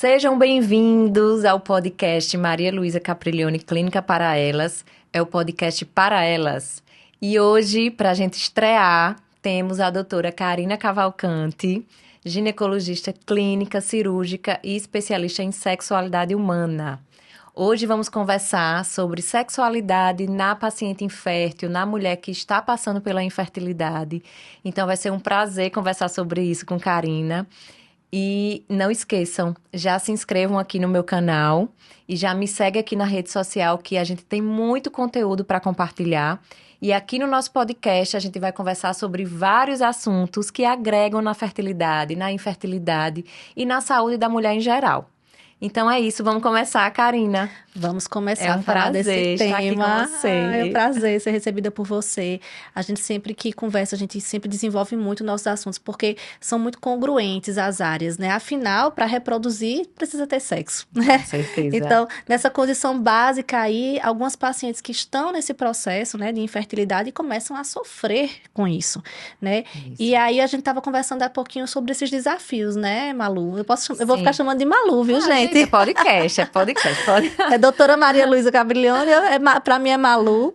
Sejam bem-vindos ao podcast Maria Luísa Capriglione, Clínica para Elas. É o podcast para elas. E hoje, para a gente estrear, temos a doutora Karina Cavalcanti, ginecologista clínica, cirúrgica e especialista em sexualidade humana. Hoje vamos conversar sobre sexualidade na paciente infértil, na mulher que está passando pela infertilidade. Então vai ser um prazer conversar sobre isso com Karina. E não esqueçam, já se inscrevam aqui no meu canal e já me segue aqui na rede social que a gente tem muito conteúdo para compartilhar. E aqui no nosso podcast a gente vai conversar sobre vários assuntos que agregam na fertilidade, na infertilidade e na saúde da mulher em geral. Então é isso, vamos começar, Karina. Vamos começar a falar desse tema. Aqui com você. É um prazer ser recebida por você. A gente sempre que conversa, a gente sempre desenvolve muito nossos assuntos, porque são muito congruentes as áreas, né? Afinal, para reproduzir, precisa ter sexo, né? Com certeza. Então, nessa condição básica aí, algumas pacientes que estão nesse processo, né, de infertilidade começam a sofrer com isso, né? Isso. E aí, a gente estava conversando há pouquinho sobre esses desafios, né, Malu? Eu vou ficar chamando de Malu, viu, gente? É podcast. É doutora Maria Luísa Capriglione, para mim é Malu.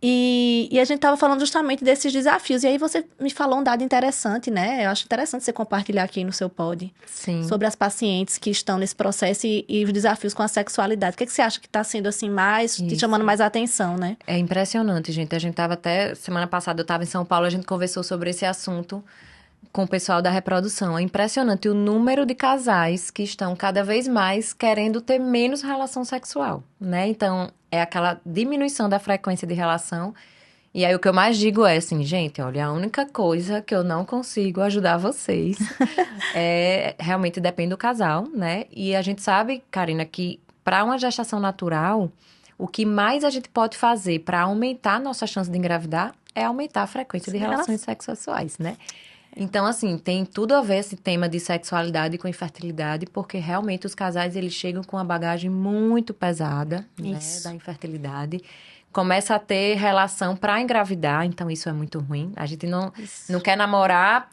E a gente estava falando justamente desses desafios. E aí você me falou um dado interessante, né? Eu acho interessante você compartilhar aqui no seu pod. Sim. Sobre as pacientes que estão nesse processo e os desafios com a sexualidade. O que você acha que está sendo assim te chamando mais a atenção, né? É impressionante, gente. A gente estava até... Semana passada eu estava em São Paulo, a gente conversou sobre esse assunto com o pessoal da reprodução. É impressionante o número de casais que estão cada vez mais querendo ter menos relação sexual, né? Então, é aquela diminuição da frequência de relação. E aí, o que eu mais digo é assim, gente, olha, a única coisa que eu não consigo ajudar vocês realmente depende do casal, né? E a gente sabe, Karina, que para uma gestação natural, o que mais a gente pode fazer para aumentar a nossa chance de engravidar é aumentar a frequência de relações sexuais, né? Então, assim, tem tudo a ver esse tema de sexualidade com infertilidade, porque realmente os casais, eles chegam com uma bagagem muito pesada, né, da infertilidade. Começa a ter relação para engravidar, então isso é muito ruim. A gente não quer namorar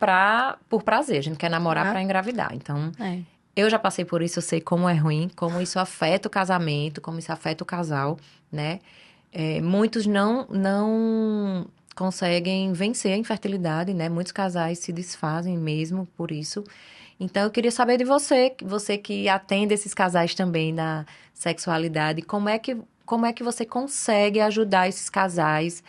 por prazer, a gente quer namorar para engravidar. Então, eu já passei por isso, eu sei como é ruim, como isso afeta o casamento, como isso afeta o casal, né? Muitos não conseguem vencer a infertilidade, né? Muitos casais se desfazem mesmo por isso. Então, eu queria saber de você que atende esses casais também na sexualidade, como é que você consegue ajudar esses casais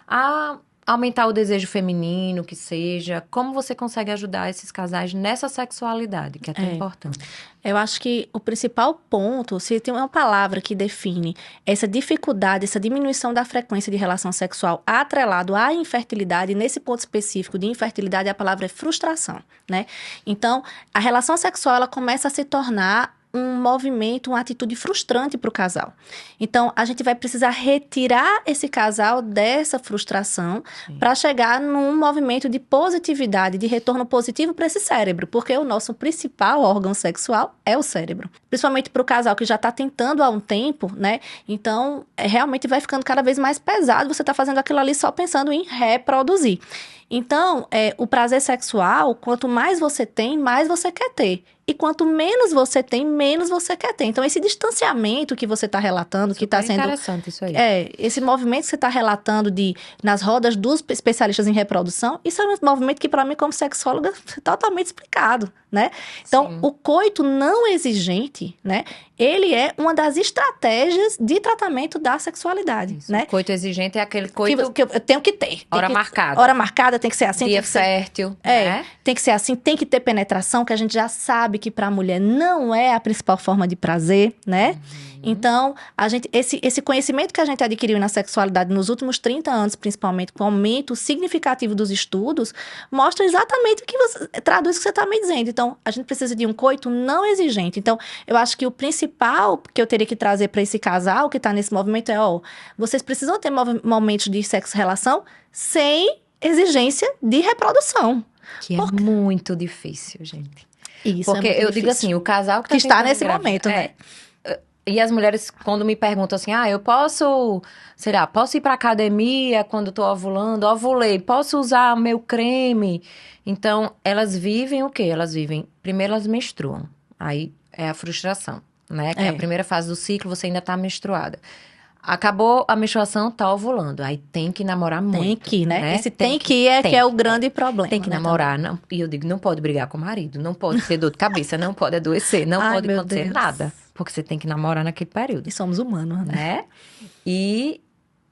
a aumentar o desejo feminino, que seja? Como você consegue ajudar esses casais nessa sexualidade, que é tão importante? Eu acho que o principal ponto, se tem uma palavra que define essa dificuldade, essa diminuição da frequência de relação sexual atrelado à infertilidade, nesse ponto específico de infertilidade, a palavra é frustração, né? Então, a relação sexual, ela começa a se tornar um movimento, uma atitude frustrante para o casal. Então, a gente vai precisar retirar esse casal dessa frustração para chegar num movimento de positividade, de retorno positivo para esse cérebro, porque o nosso principal órgão sexual é o cérebro. Principalmente para o casal que já está tentando há um tempo, né? Então, realmente vai ficando cada vez mais pesado você tá fazendo aquilo ali só pensando em reproduzir. Então, o prazer sexual, quanto mais você tem, mais você quer ter. E quanto menos você tem, menos você quer ter. Então, esse distanciamento que você está relatando, que está sendo... interessante isso aí. Esse movimento que você está relatando nas rodas dos especialistas em reprodução, isso é um movimento que, para mim, como sexóloga, é totalmente explicado, né? Então, o coito não exigente, né? Ele é uma das estratégias de tratamento da sexualidade, né? O coito exigente é aquele coito... Que eu tenho que ter. Marcada. Hora marcada, tem que ser assim. Dia fértil, né? Tem que ser assim, tem que ter penetração, que a gente já sabe que para a mulher não é a principal forma de prazer, né? Então, esse conhecimento que a gente adquiriu na sexualidade nos últimos 30 anos, principalmente, com o aumento significativo dos estudos, mostra exatamente o que traduz o que você está me dizendo. Então, a gente precisa de um coito não exigente. Então, eu acho que o principal que eu teria que trazer para esse casal que está nesse movimento vocês precisam ter momentos de sexo-relação sem exigência de reprodução. Que é muito difícil, gente. Isso, porque eu digo assim, o casal que está nesse momento, né? E as mulheres, quando me perguntam assim, eu posso ir pra academia quando tô ovulando? Ovulei, posso usar meu creme? Então, elas vivem o quê? Primeiro elas menstruam. Aí, é a frustração, né? Que é a primeira fase do ciclo, você ainda tá menstruada. Acabou a menstruação, tá ovulando. Aí tem que namorar muito. Tem que, né? Esse tem que é o grande problema. Tem que namorar. Não, e eu digo, não pode brigar com o marido, não pode ter dor de cabeça, não pode adoecer, não Ai, pode meu acontecer Deus. nada. Porque você tem que namorar naquele período, E somos humanos, né? né? E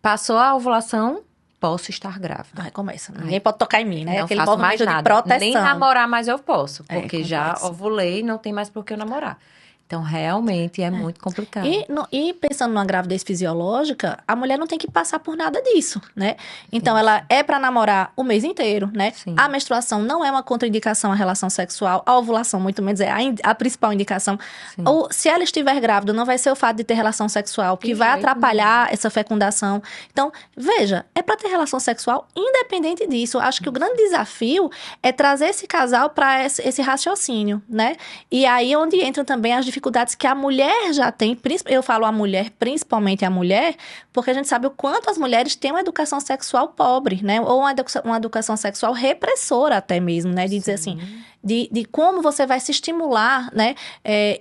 passou a ovulação, posso estar grávida. Aí começa. Ninguém pode tocar em mim, né? Não Aquele faço mais movimento de nada. proteção. Nem namorar mais eu posso, É, porque já complexo. ovulei, não tem mais por que eu namorar. Então, realmente, é muito complicado. E pensando numa gravidez fisiológica, a mulher não tem que passar por nada disso, né? Então, ela é pra namorar o mês inteiro, né? Sim. A menstruação não é uma contraindicação à relação sexual, a ovulação, muito menos, é a principal indicação. Sim. Ou, se ela estiver grávida, não vai ser o fato de ter relação sexual que De vai jeito atrapalhar essa fecundação. Então, veja, é pra ter relação sexual independente disso. Acho que o grande desafio é trazer esse casal pra esse raciocínio, né? E aí, onde entram também as dificuldades que a mulher já tem, eu falo a mulher, principalmente a mulher, porque a gente sabe o quanto as mulheres têm uma educação sexual pobre, né? Ou uma educação sexual repressora até mesmo, né? De dizer assim, de como você vai se estimular, né?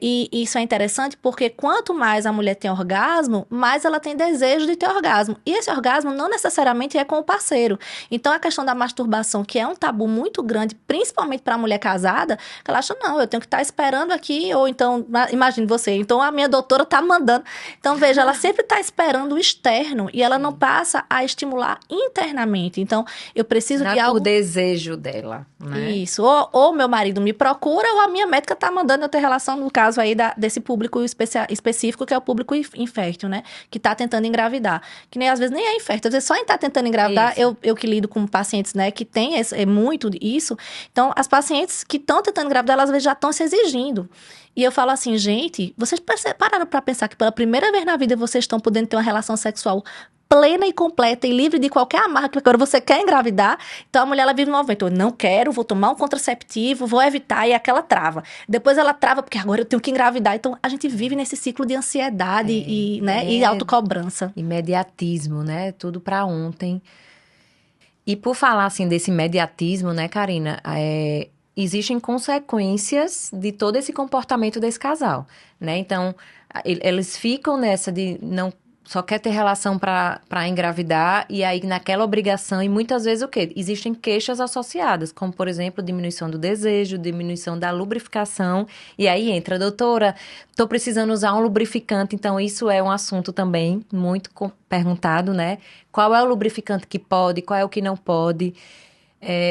E isso é interessante porque quanto mais a mulher tem orgasmo, mais ela tem desejo de ter orgasmo. E esse orgasmo não necessariamente é com o parceiro. Então, a questão da masturbação, que é um tabu muito grande, principalmente para a mulher casada, que ela acha, não, eu tenho que estar esperando aqui, ou então, imagine você, então a minha doutora tá mandando. Então, veja, ela sempre tá esperando o externo e ela não passa a estimular internamente. Então, eu preciso Não de é algo... por desejo dela, né? Isso, ou meu marido me procura, ou a minha médica tá mandando eu ter relação, no caso aí desse público específico, que é o público infértil, né? Que tá tentando engravidar. Que nem às vezes nem é infértil, às vezes só em estar tentando engravidar, eu que lido com pacientes, né, que tem muito isso. Então, as pacientes que estão tentando engravidar, elas às vezes já estão se exigindo. E eu falo assim, gente, vocês pararam pra pensar que pela primeira vez na vida vocês estão podendo ter uma relação sexual plena e completa e livre de qualquer amarra, que agora você quer engravidar. Então, a mulher, ela vive no movimento, eu não quero, vou tomar um contraceptivo, vou evitar, e aquela trava. Depois ela trava, porque agora eu tenho que engravidar. Então, a gente vive nesse ciclo de ansiedade e autocobrança. Imediatismo, né? Tudo pra ontem. E por falar, assim, desse imediatismo, né, Karina? Existem consequências de todo esse comportamento desse casal, né? Então, eles ficam nessa de não só quer ter relação para engravidar e aí naquela obrigação e muitas vezes o quê? Existem queixas associadas, como por exemplo, diminuição do desejo, diminuição da lubrificação e aí entra, doutora, tô precisando usar um lubrificante, então isso é um assunto também muito perguntado, né? Qual é o lubrificante que pode, qual é o que não pode?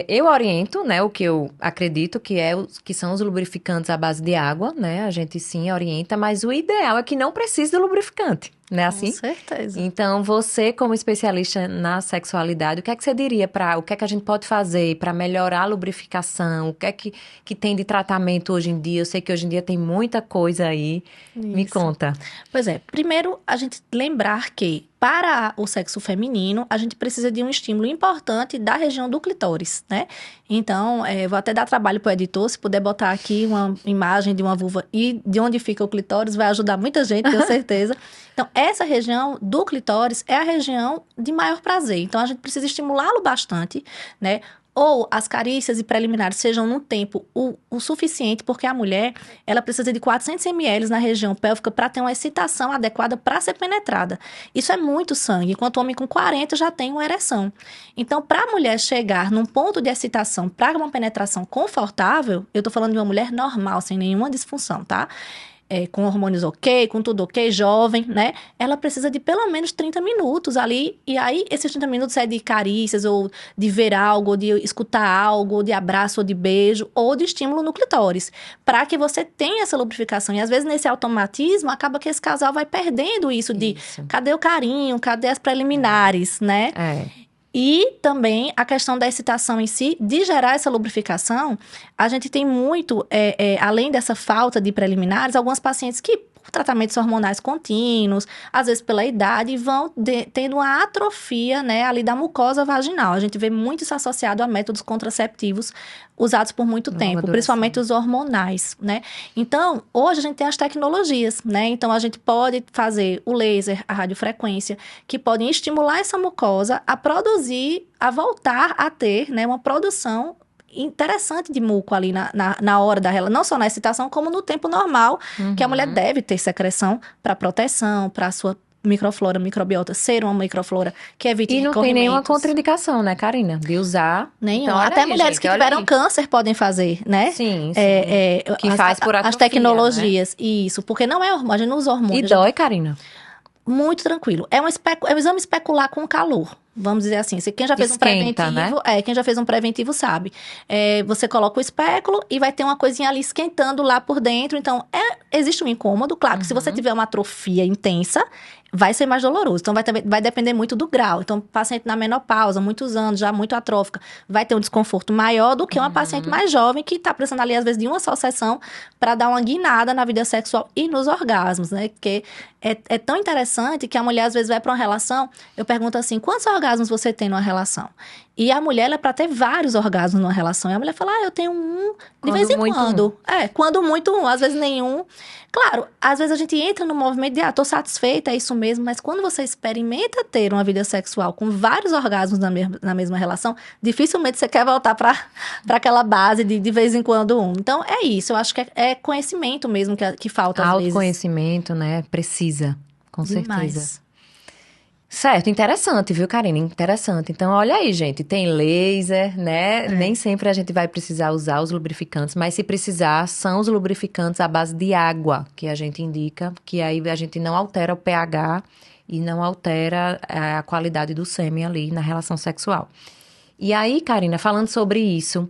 Eu oriento, né, o que eu acredito que são os lubrificantes à base de água, né, a gente sim orienta, mas o ideal é que não precise de lubrificante, né, assim? Com certeza. Então, você como especialista na sexualidade, o que é que você diria o que é que a gente pode fazer para melhorar a lubrificação? O que é que tem de tratamento hoje em dia? Eu sei que hoje em dia tem muita coisa aí, me Isso. conta. Pois é, primeiro a gente lembrar que para o sexo feminino, a gente precisa de um estímulo importante da região do clitóris, né? Então, vou até dar trabalho para o editor, se puder botar aqui uma imagem de uma vulva e de onde fica o clitóris, vai ajudar muita gente, tenho certeza. Então, essa região do clitóris é a região de maior prazer. Então, a gente precisa estimulá-lo bastante, né? Ou as carícias e preliminares sejam num tempo o suficiente, porque a mulher, ela precisa de 400 ml na região pélvica para ter uma excitação adequada para ser penetrada. Isso é muito sangue, enquanto o homem com 40 já tem uma ereção. Então, para a mulher chegar num ponto de excitação para uma penetração confortável, eu tô falando de uma mulher normal, sem nenhuma disfunção, tá? Com hormônios ok, com tudo ok, jovem, né? Ela precisa de pelo menos 30 minutos ali. E aí, esses 30 minutos é de carícias, ou de ver algo, ou de escutar algo, ou de abraço, ou de beijo, ou de estímulo no clitóris. Para que você tenha essa lubrificação. E às vezes, nesse automatismo, acaba que esse casal vai perdendo isso de cadê o carinho, cadê as preliminares, né? E também a questão da excitação em si, de gerar essa lubrificação, a gente tem muito, além dessa falta de preliminares, algumas pacientes que, por tratamentos hormonais contínuos, às vezes pela idade, vão tendo uma atrofia, né, ali da mucosa vaginal. A gente vê muito isso associado a métodos contraceptivos usados por muito tempo, principalmente os hormonais, né? Então, hoje a gente tem as tecnologias, né? Então, a gente pode fazer o laser, a radiofrequência, que podem estimular essa mucosa a produzir, a voltar a ter, né, uma produção interessante de muco ali na hora da relação, não só na excitação, como no tempo normal, que a mulher deve ter secreção para proteção, para a sua microflora, microbiota ser uma microflora que evite E não tem nenhuma corrimentos. contraindicação, né, Karina? De usar. Nenhum. Então, olha Até aí, mulheres gente, que olha tiveram aí. câncer podem fazer, né? Sim, sim. Que faz por as atrofia, tecnologias, isso, porque não é hormônio, a gente não usa né? hormônio. E dói, Karina? Muito tranquilo. É um exame especular com calor. Vamos dizer assim, quem já fez um Esquenta, preventivo, quem já fez um preventivo sabe. Você coloca o espéculo e vai ter uma coisinha ali esquentando lá por dentro. Então, existe um incômodo. Claro que se você tiver uma atrofia intensa, vai ser mais doloroso. Então, vai depender muito do grau. Então, paciente na menopausa, muitos anos, já muito atrófica, vai ter um desconforto maior do que uma paciente mais jovem que está precisando ali, às vezes, de uma só sessão para dar uma guinada na vida sexual e nos orgasmos, né? Porque é tão interessante que a mulher, às vezes, vai para uma relação, eu pergunto assim, quantos orgasmos você tem numa relação? E a mulher, ela é para ter vários orgasmos numa relação. E a mulher fala, eu tenho um de vez em quando. Quando muito um, às vezes nenhum. Claro, às vezes a gente entra no movimento de, tô satisfeita, é isso mesmo. Mas quando você experimenta ter uma vida sexual com vários orgasmos na mesma relação, dificilmente você quer voltar para aquela base de vez em quando um. Então, é isso. Eu acho que é conhecimento mesmo que falta às vezes. Autoconhecimento, né? Precisa, com Demais. certeza. Certo, interessante, viu, Karine? Interessante. Então, olha aí, gente, tem laser, né? Nem sempre a gente vai precisar usar os lubrificantes, mas se precisar, são os lubrificantes à base de água que a gente indica, que aí a gente não altera o pH e não altera a qualidade do sêmen ali na relação sexual. E aí, Karina, falando sobre isso,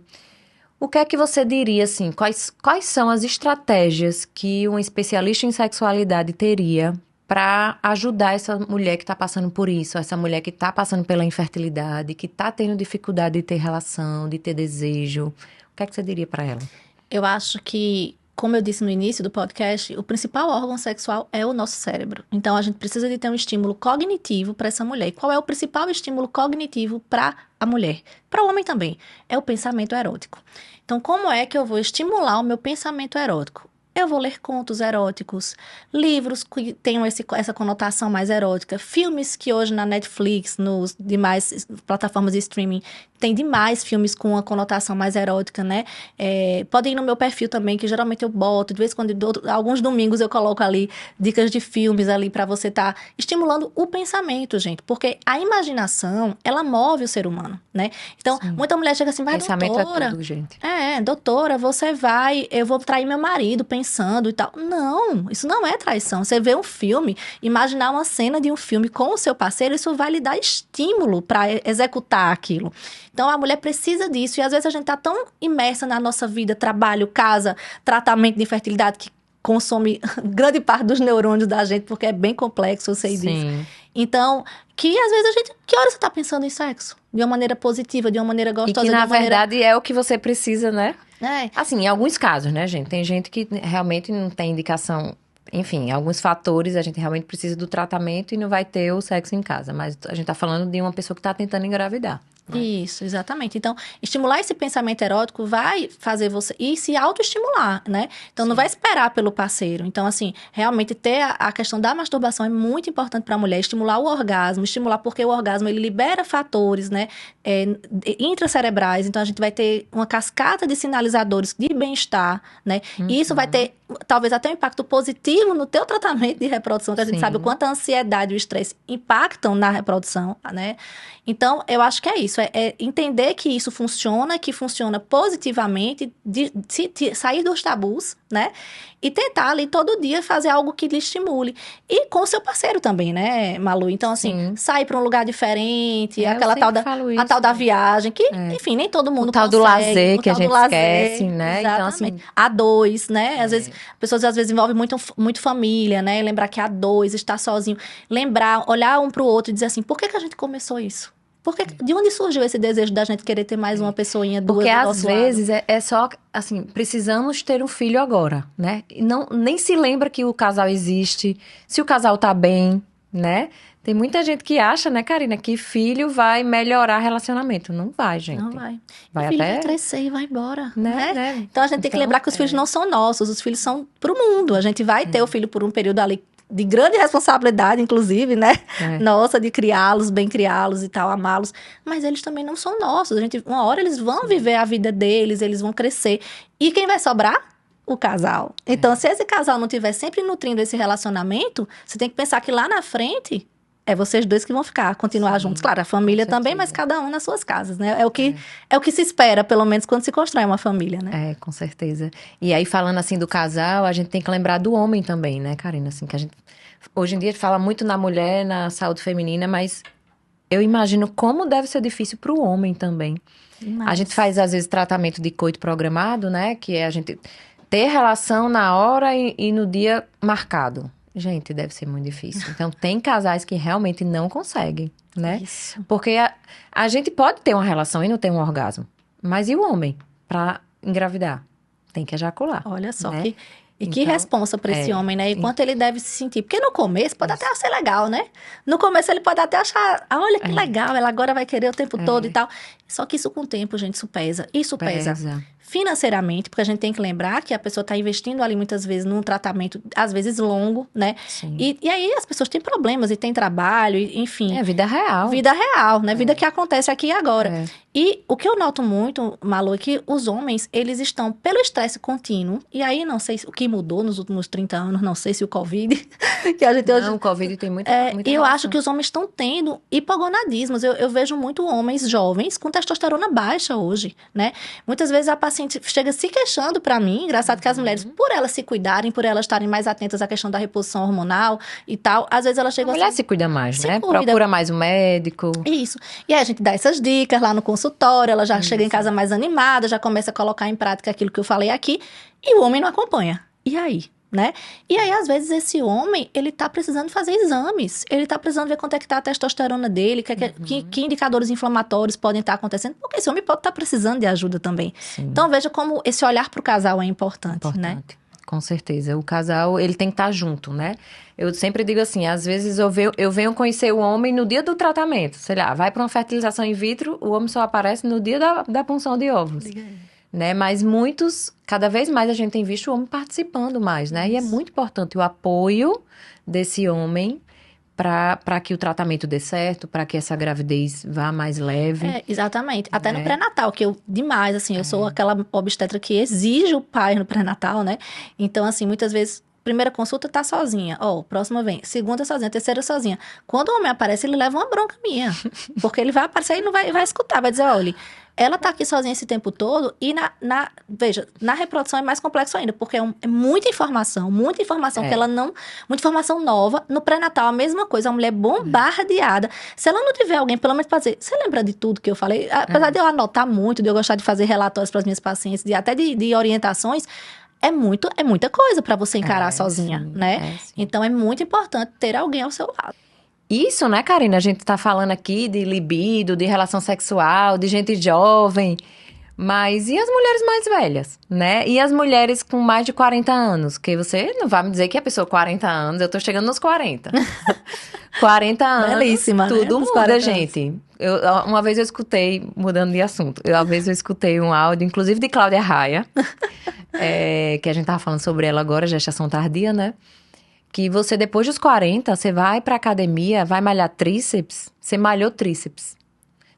o que é que você diria, assim, quais são as estratégias que um especialista em sexualidade teria para ajudar essa mulher que está passando por isso, essa mulher que está passando pela infertilidade, que está tendo dificuldade de ter relação, de ter desejo? O que é que você diria para ela? Eu acho que, como eu disse no início do podcast, o principal órgão sexual é o nosso cérebro. Então, a gente precisa de ter um estímulo cognitivo para essa mulher. E qual é o principal estímulo cognitivo para a mulher? Para o homem também. É o pensamento erótico. Então, como é que eu vou estimular o meu pensamento erótico? Eu vou ler contos eróticos, livros que tenham essa conotação mais erótica, filmes que hoje na Netflix, nos demais plataformas de streaming, tem demais filmes com uma conotação mais erótica, né? Podem ir no meu perfil também, que geralmente eu boto, de vez em quando, alguns domingos eu coloco ali dicas de filmes ali para você estar estimulando o pensamento, gente. Porque a imaginação, ela move o ser humano, né? Então, muita mulher chega assim, vai, pensamento doutora... é tudo, gente. Doutora, eu vou trair meu marido pensando e tal. Não, isso não é traição. Você vê um filme, imaginar uma cena de um filme com o seu parceiro, isso vai lhe dar estímulo para executar aquilo. Então, a mulher precisa disso. E às vezes a gente tá tão imersa na nossa vida, trabalho, casa, tratamento de infertilidade, que consome grande parte dos neurônios da gente, porque é bem complexo, eu sei disso. Então, que às vezes a gente... Que hora você tá pensando em sexo? De uma maneira positiva, de uma maneira gostosa. E que, na verdade, é o que você precisa, né? É. Assim, em alguns casos, né, gente? Tem gente que realmente não tem indicação... Enfim, alguns fatores, a gente realmente precisa do tratamento e não vai ter o sexo em casa. Mas a gente tá falando de uma pessoa que tá tentando engravidar. Isso, exatamente. Então, estimular esse pensamento erótico vai fazer você... E se autoestimular, né? Então, não vai esperar pelo parceiro. Então, assim, realmente ter a questão da masturbação é muito importante para a mulher. Estimular o orgasmo. Estimular porque o orgasmo, ele libera fatores, né? Intracerebrais. Então, a gente vai ter uma cascata de sinalizadores de bem-estar, né? E isso vai ter, talvez, até um impacto positivo no teu tratamento de reprodução. Que a gente sabe o quanto a ansiedade e o estresse impactam na reprodução, né? Então, eu acho que é isso. É entender que isso funciona, que funciona positivamente, sair dos tabus, né? E tentar ali todo dia fazer algo que lhe estimule. E com o seu parceiro também, né, Malu? Então, assim, sair para um lugar diferente, aquela tal da viagem, que, enfim, nem todo mundo consegue. O tal do lazer que a gente esquece, né? Exatamente. Então, assim, a dois, né? Às vezes, pessoas às vezes envolvem muito família, né? Lembrar que a dois, estar sozinho. Lembrar, olhar um pro outro e dizer assim, por que a gente começou isso? De onde surgiu esse desejo da gente querer ter mais uma pessoinha, duas Porque do às nosso vezes lado? é só, assim, precisamos ter um filho agora, né? E nem se lembra que o casal existe, se o casal tá bem, né? Tem muita gente que acha, né, Karina, que filho vai melhorar relacionamento. Não vai, gente. Não vai. Vai o filho até... vai crescer e vai embora, né? Então, a gente tem que lembrar que os filhos não são nossos, os filhos são pro mundo. A gente vai ter o filho por um período ali de grande responsabilidade, inclusive, né? Nossa, de criá-los, bem criá-los e tal, amá-los. Mas eles também não são nossos. Uma hora eles vão viver a vida deles, eles vão crescer. E quem vai sobrar? O casal. Então, se esse casal não estiver sempre nutrindo esse relacionamento, você tem que pensar que lá na frente é vocês dois que vão continuar juntos. Claro, a família também, mas cada um nas suas casas, né? É o que se espera, pelo menos, quando se constrói uma família, né? Com certeza. E aí, falando assim do casal, a gente tem que lembrar do homem também, né, Karina? Assim, que a gente, hoje em dia, fala muito na mulher, na saúde feminina, mas eu imagino como deve ser difícil para o homem também. A gente faz, às vezes, tratamento de coito programado, né? Que é a gente ter relação na hora e no dia marcado. Gente, deve ser muito difícil. Então, tem casais que realmente não conseguem, né? Isso. Porque a gente pode ter uma relação e não ter um orgasmo. Mas e o homem? Pra engravidar? Tem que ejacular. Olha só, né? que responsa para esse homem, né? E quanto ele deve se sentir. Porque no começo pode até ser legal, né? No começo ele pode até achar, olha que legal, ela agora vai querer o tempo todo e tal. Só que isso com o tempo, gente, isso pesa. Isso pesa financeiramente, porque a gente tem que lembrar que a pessoa está investindo ali muitas vezes num tratamento, às vezes longo, né? E aí as pessoas têm problemas e têm trabalho, enfim. É vida real. Vida real, né? Vida que acontece aqui e agora. E o que eu noto muito, Malu, é que os homens, eles estão pelo estresse contínuo, e aí não sei o que mudou nos últimos 30 anos, não sei se o Covid, que a gente hoje... Não, o Covid tem muita E eu acho que os homens estão tendo hipogonadismos. Eu vejo muito homens jovens com testosterona baixa hoje, né? Muitas vezes a paciente chega se queixando pra mim, engraçado que as mulheres, por elas se cuidarem, por elas estarem mais atentas à questão da reposição hormonal e tal, às vezes elas chegam assim... A mulher se cuida mais, né? Cuida. Procura mais um médico. Isso. E aí a gente dá essas dicas lá no consultório, ela já chega em casa mais animada, já começa a colocar em prática aquilo que eu falei aqui, e o homem não acompanha. E aí? Né? E aí, às vezes, esse homem, ele tá precisando fazer exames. Ele tá precisando ver quanto é que tá a testosterona dele, que indicadores inflamatórios podem estar acontecendo, porque esse homem pode estar precisando de ajuda também. Sim. Então, veja como esse olhar pro casal é importante, né? Com certeza. O casal, ele tem que estar junto, né? Eu sempre digo assim, às vezes eu venho conhecer o homem no dia do tratamento. Sei lá, vai para uma fertilização in vitro, o homem só aparece no dia da punção de óvulos. Né? Mas cada vez mais a gente tem visto o homem participando mais, né? E é muito importante o apoio desse homem para que o tratamento dê certo, para que essa gravidez vá mais leve. Exatamente. Até no pré-natal, que demais, assim, eu sou aquela obstetra que exige o pai no pré-natal, né? Então, assim, muitas vezes, primeira consulta tá sozinha, próxima vem, segunda sozinha, terceira sozinha. Quando o homem aparece, ele leva uma bronca minha, porque ele vai aparecer e não vai escutar, vai dizer, olha... Ela tá aqui sozinha esse tempo todo e veja, na reprodução é mais complexo ainda, porque é muita informação que ela não... Muita informação nova. No pré-natal, a mesma coisa, a mulher bombardeada. Se ela não tiver alguém, pelo menos pra dizer, você lembra de tudo que eu falei? Apesar de eu anotar muito, de eu gostar de fazer relatórios para as minhas pacientes, até de orientações, é muita coisa para você encarar sozinha, né? Então, é muito importante ter alguém ao seu lado. Isso, né, Karina? A gente tá falando aqui de libido, de relação sexual, de gente jovem. Mas e as mulheres mais velhas, né? E as mulheres com mais de 40 anos? Que você não vai me dizer que a pessoa 40 anos, eu tô chegando nos 40. 40 anos, belíssima, tudo né? muda, gente. Uma vez eu escutei, mudando de assunto, uma vez eu escutei um áudio, inclusive de Cláudia Raia, que a gente tava falando sobre ela agora, gestação tardia, né? Que você, depois dos 40, você vai pra academia, vai malhar tríceps, você malhou tríceps.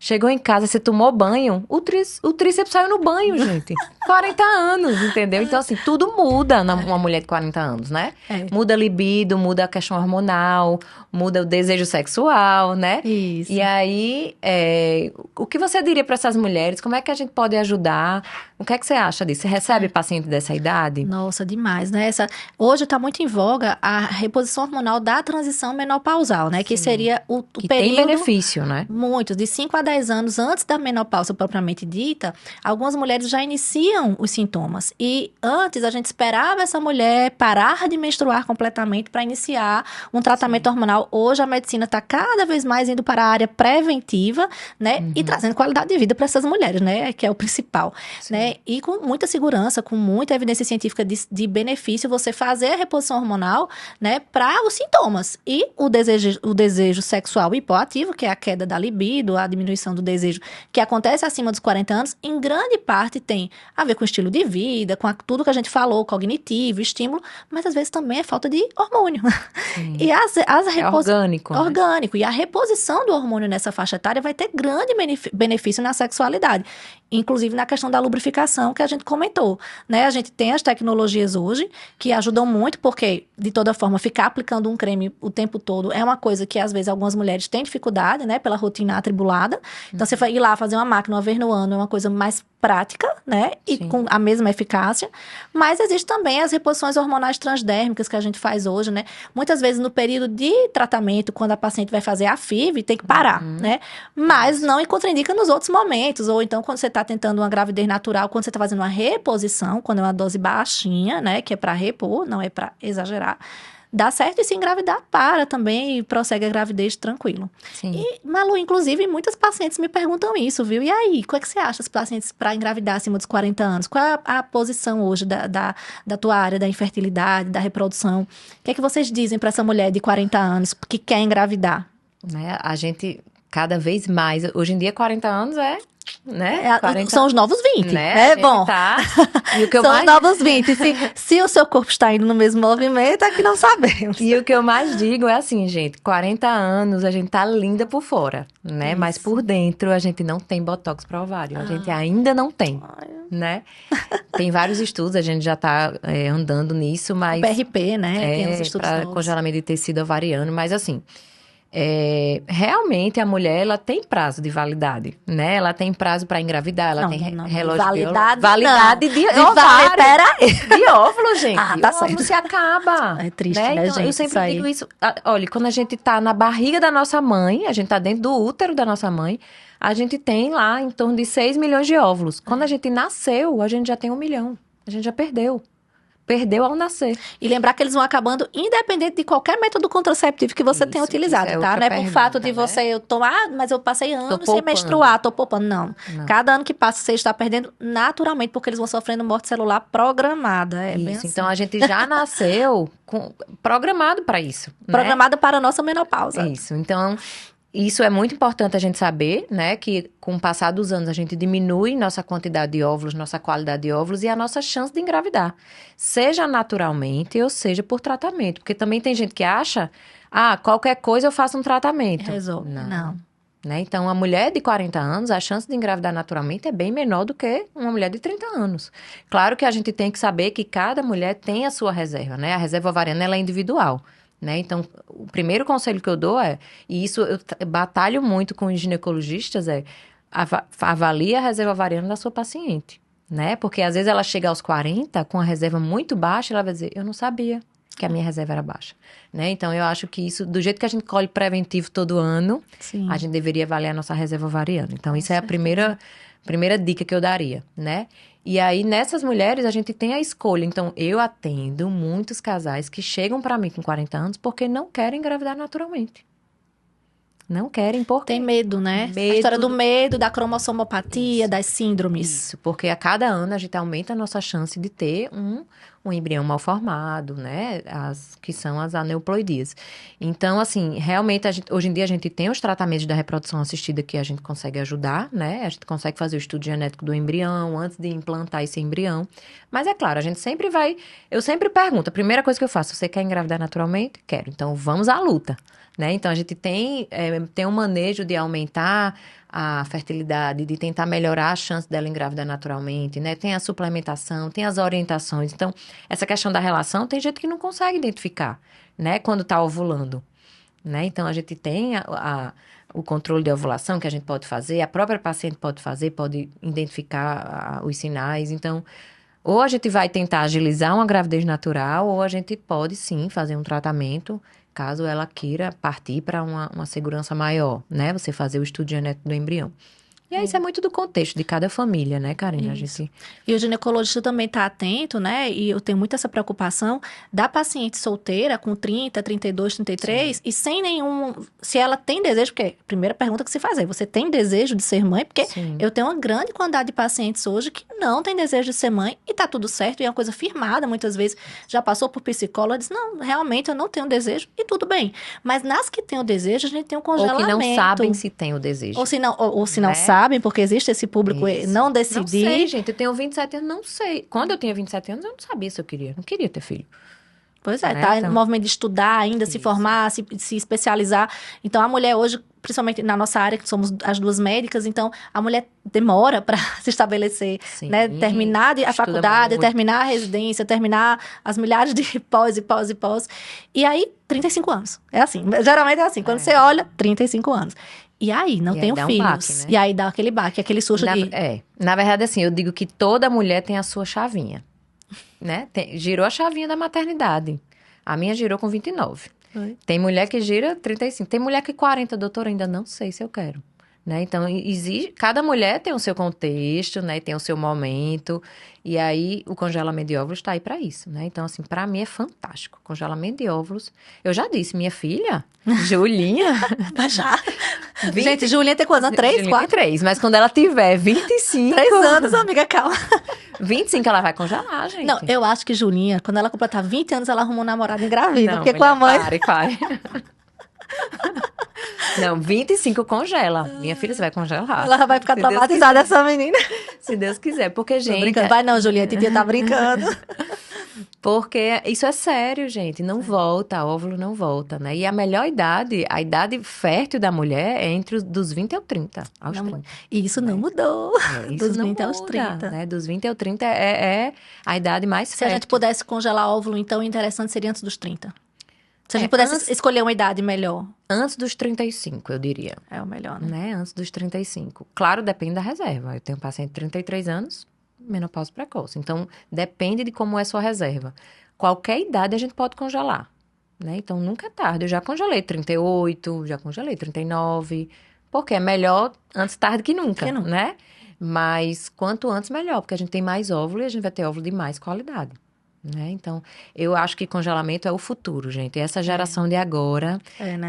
Chegou em casa, você tomou banho, o tríceps saiu no banho, gente. 40 anos, entendeu? Então, assim, tudo muda numa mulher de 40 anos, né? Muda a libido, muda a questão hormonal, muda o desejo sexual, né? Isso. E aí, o que você diria para essas mulheres? Como é que a gente pode ajudar? O que é que você acha disso? Você recebe paciente dessa idade? Nossa, demais, né? Hoje está muito em voga a reposição hormonal da transição menopausal, né? Sim. Que seria o que período... tem benefício, né? Muitos, de 5 a 10 anos antes da menopausa propriamente dita, algumas mulheres já iniciam os sintomas. E antes a gente esperava essa mulher parar de menstruar completamente para iniciar um tratamento hormonal. Hoje a medicina está cada vez mais indo para a área preventiva, né? E trazendo qualidade de vida para essas mulheres, né? Que é o principal, né? E com muita segurança, com muita evidência científica de benefício, você fazer a reposição hormonal, né? Para os sintomas. E o desejo sexual hipoativo, que é a queda da libido, a diminuição do desejo, que acontece acima dos 40 anos, em grande parte tem a ver com o estilo de vida, com tudo que a gente falou, cognitivo, estímulo, mas às vezes também é falta de hormônio. E É orgânico. Né? Orgânico. E a reposição do hormônio nessa faixa etária vai ter grande benefício na sexualidade. Inclusive na questão da lubrificação que a gente comentou, né? A gente tem as tecnologias hoje que ajudam muito, porque, de toda forma, ficar aplicando um creme o tempo todo é uma coisa que, às vezes, algumas mulheres têm dificuldade, né? Pela rotina atribulada. Então, você vai ir lá fazer uma máquina uma vez no ano é uma coisa mais prática, né? E Sim. com a mesma eficácia. Mas existe também as reposições hormonais transdérmicas que a gente faz hoje, né? Muitas vezes, no período de tratamento, quando a paciente vai fazer a FIV, tem que parar, né? Mas não contraindica nos outros momentos. Ou então, quando você está tentando uma gravidez natural, quando você está fazendo uma reposição, quando é uma dose baixinha, né? Que é para repor, não é para exagerar. Dá certo e se engravidar, para também e prossegue a gravidez tranquilo. Sim. E, Malu, inclusive, muitas pacientes me perguntam isso, viu? E aí, qual é que você acha dos pacientes para engravidar acima dos 40 anos? Qual é a posição hoje da tua área da infertilidade, da reprodução? O que é que vocês dizem para essa mulher de 40 anos que quer engravidar? Né? A gente, cada vez mais, hoje em dia 40 anos é... Né? 40... São os novos 20, né? É bom. Tá... E o que eu São mais... os novos 20. Se o seu corpo está indo no mesmo movimento, é que não sabemos. E o que eu mais digo é assim, gente, 40 anos a gente tá linda por fora, né? Isso. Mas por dentro a gente não tem botox para ovário, a gente ainda não tem, né? Tem vários estudos, a gente já tá andando nisso, mas... O PRP, né? Tem os estudos para novos. congelamento de tecido ovariano, mas assim... realmente a mulher ela tem prazo de validade, né? Ela tem prazo para engravidar, ela tem relógio validade de ovário, peraí. de óvulo, gente. Tá o óvulo se acaba. É triste, né? né, Então, gente? eu sempre digo isso. Olha, quando a gente tá na barriga da nossa mãe, a gente tá dentro do útero da nossa mãe, a gente tem lá em torno de 6 milhões de óvulos. Quando a gente nasceu, a gente já tem 1 milhão. A gente já perdeu. Perdeu ao nascer. E lembrar que eles vão acabando independente de qualquer método contraceptivo que você tenha utilizado, tá? Não é por fato de você tomar, mas eu passei anos sem menstruar, tô poupando. Não. Cada ano que passa, você está perdendo naturalmente, porque eles vão sofrendo morte celular programada. É bem assim. Então, a gente já nasceu programado para isso. Programado para a nossa menopausa. Isso. Então... Isso é muito importante a gente saber, né? Que com o passar dos anos a gente diminui nossa quantidade de óvulos, nossa qualidade de óvulos e a nossa chance de engravidar. Seja naturalmente ou seja por tratamento. Porque também tem gente que acha, qualquer coisa eu faço um tratamento. Resolve. Não. Né? Então, a mulher de 40 anos, a chance de engravidar naturalmente é bem menor do que uma mulher de 30 anos. Claro que a gente tem que saber que cada mulher tem a sua reserva, né? A reserva ovariana, ela é individual. Né? Então, o primeiro conselho que eu dou e isso eu batalho muito com os ginecologistas, avalie a reserva ovariana da sua paciente, né? Porque às vezes ela chega aos 40 com a reserva muito baixa, ela vai dizer, eu não sabia que a minha reserva era baixa, né? Então, eu acho que isso, do jeito que a gente colhe preventivo todo ano, Sim. a gente deveria avaliar a nossa reserva ovariana. Então, isso é a primeira dica que eu daria, né? E aí, nessas mulheres, a gente tem a escolha. Então, eu atendo muitos casais que chegam para mim com 40 anos porque não querem engravidar naturalmente. Não querem porque... Tem medo, né? A história do medo, da cromossomopatia, das síndromes. Isso, porque a cada ano a gente aumenta a nossa chance de ter um embrião mal formado, né? Que são as aneuploidias. Então, assim, realmente, hoje em dia a gente tem os tratamentos da reprodução assistida que a gente consegue ajudar, né? A gente consegue fazer o estudo genético do embrião antes de implantar esse embrião. Mas é claro, a gente sempre vai... Eu sempre pergunto, a primeira coisa que eu faço, você quer engravidar naturalmente? Quero. Então, vamos à luta. Né? Então, a gente tem um manejo de aumentar a fertilidade, de tentar melhorar a chance dela engravidar naturalmente, né? Tem a suplementação, tem as orientações. Então, essa questão da relação, tem gente que não consegue identificar, né? Quando está ovulando, né? Então, a gente tem o controle de ovulação que a gente pode fazer, a própria paciente pode fazer, pode identificar os sinais. Então, ou a gente vai tentar agilizar uma gravidez natural, ou a gente pode, sim, fazer um tratamento caso ela queira partir para uma segurança maior, né? Você fazer o estudo genético do embrião. E aí, isso é muito do contexto de cada família, né, Karina? E o ginecologista também está atento, né? E eu tenho muito essa preocupação da paciente solteira com 30, 32, 33 Sim. E sem nenhum... Se ela tem desejo, porque a primeira pergunta que se faz é, você tem desejo de ser mãe? Porque Sim. Eu tenho uma grande quantidade de pacientes hoje que não tem desejo de ser mãe e tá tudo certo. E é uma coisa firmada, muitas vezes. Já passou por psicóloga, diz, não, realmente eu não tenho desejo e tudo bem. Mas nas que têm o desejo, a gente tem um congelamento. Ou que não sabem se tem o desejo. Ou se não sabem. sabem, porque existe esse público, não decidir. Não sei, gente, eu tenho 27 anos, não sei. Quando eu tinha 27 anos, eu não sabia se eu queria. Não queria ter filho. Pois é, tá no movimento de estudar ainda, se formar, se especializar. Então, a mulher hoje, principalmente na nossa área, que somos as duas médicas, então, a mulher demora para se estabelecer, né? Terminar a faculdade, muito. Terminar a residência, terminar as milhares de pós e pós e pós. E aí, 35 anos. É assim, geralmente é assim. Quando você olha, 35 anos. E aí, não tenho filhos. Baque, né? E aí dá aquele baque, aquele susto de... Na verdade, assim, eu digo que toda mulher tem a sua chavinha. Né? Girou a chavinha da maternidade. A minha girou com 29. Tem mulher que gira 35. Tem mulher que 40, doutora, ainda não sei se eu quero. Né? Então, cada mulher tem o seu contexto, né? Tem o seu momento. E aí, o congelamento de óvulos está aí para isso, né? Então, assim, para mim é fantástico. Congelamento de óvulos. Eu já disse, minha filha, Julinha... já. Gente, Julinha tem quantos anos? 3, 4? 3, mas quando ela tiver 25... 3 anos, amiga, calma. 25 ela vai congelar, gente. Não, eu acho que Julinha, quando ela completar 20 anos, ela arruma um namorado engravida. Não, porque mulher, com a mãe... Pare. Não, 25 congela. Minha filha, você vai congelar. Ela vai ficar traumatizada, essa menina. Se Deus quiser, porque, gente... Vai não, Julieta, titia tá brincando. Porque isso é sério, gente. Não volta, óvulo não volta, né? E a melhor idade, a idade fértil da mulher é entre dos 20 aos 30. E isso não mudou. Dos 20 aos 30. Né? Dos 20 aos 30 é a idade mais fértil. Se a gente pudesse congelar óvulo, então, o interessante seria antes dos 30. Se a gente pudesse escolher uma idade melhor. Antes dos 35, eu diria. É o melhor, né? Antes dos 35. Claro, depende da reserva. Eu tenho um paciente de 33 anos, menopausa precoce. Então, depende de como é sua reserva. Qualquer idade a gente pode congelar, né? Então, nunca é tarde. Eu já congelei 38, já congelei 39. Porque é melhor antes tarde que nunca, né? Mas quanto antes, melhor. Porque a gente tem mais óvulo e a gente vai ter óvulo de mais qualidade. Né? Então, eu acho que congelamento é o futuro, gente. Essa geração de agora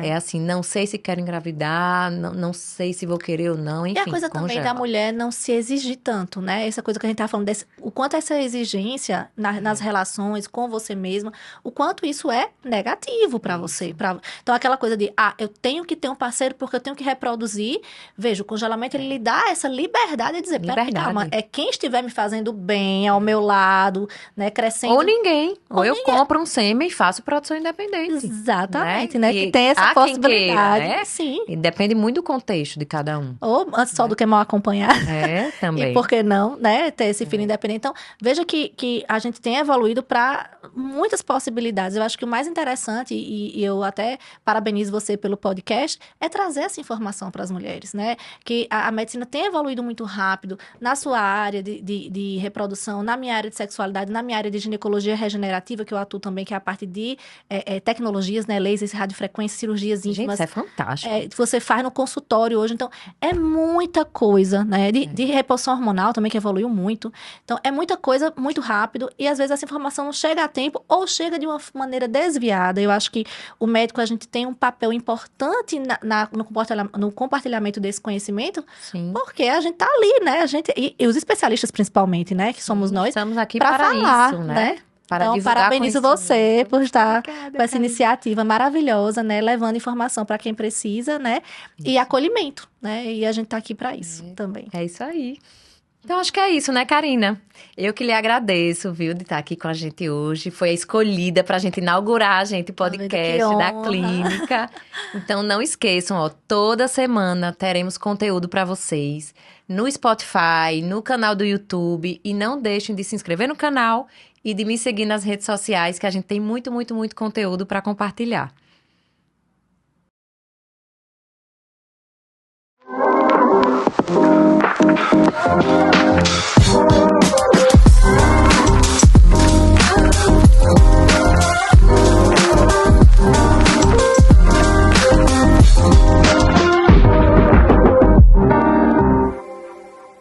é assim, não sei se quero engravidar, não sei se vou querer ou não, enfim. E a coisa também da mulher não se exigir tanto, né? Essa coisa que a gente tá falando, o quanto essa exigência nas relações com você mesma, o quanto isso é negativo para você. Então, aquela coisa de, eu tenho que ter um parceiro porque eu tenho que reproduzir. Veja, o congelamento, ele lhe dá essa liberdade de dizer, calma, é quem estiver me fazendo bem ao meu lado, né, crescendo. Ou ninguém. Ou eu compro um sêmen e faço produção independente. Exatamente, né? Que tem essa possibilidade. Queira, né? Sim. E depende muito do contexto de cada um. Ou antes só do que mal acompanhar. Também. E por que não, né? Ter esse filho independente. Então, veja que a gente tem evoluído para muitas possibilidades. Eu acho que o mais interessante, e eu até parabenizo você pelo podcast, é trazer essa informação para as mulheres, né? Que a medicina tem evoluído muito rápido na sua área de reprodução, na minha área de sexualidade, na minha área de ginecologia regenerativa, que eu atuo também, que é a parte de tecnologias, né? Lasers, radiofrequência, cirurgias íntimas. Gente, isso é fantástico. Você faz no consultório hoje. Então, é muita coisa, né? De reposição hormonal também, que evoluiu muito. Então, é muita coisa, muito rápido. E, às vezes, essa informação não chega a tempo ou chega de uma maneira desviada. Eu acho que o médico, a gente tem um papel importante no compartilhamento desse conhecimento. Sim. Porque a gente tá ali, né? E os especialistas, principalmente, né? Que somos nós. Estamos aqui para falar, isso, né? Então, parabenizo você por estar com essa iniciativa maravilhosa, né? Levando informação para quem precisa, né? Isso. E acolhimento, né? E a gente tá aqui para isso também. É isso aí. Então, acho que é isso, né, Karina? Eu que lhe agradeço, viu, de estar aqui com a gente hoje. Foi a escolhida para a gente inaugurar, gente, o podcast da clínica. Então, não esqueçam, toda semana teremos conteúdo para vocês no Spotify, no canal do YouTube. E não deixem de se inscrever no canal e de me seguir nas redes sociais, que a gente tem muito, muito, muito conteúdo para compartilhar.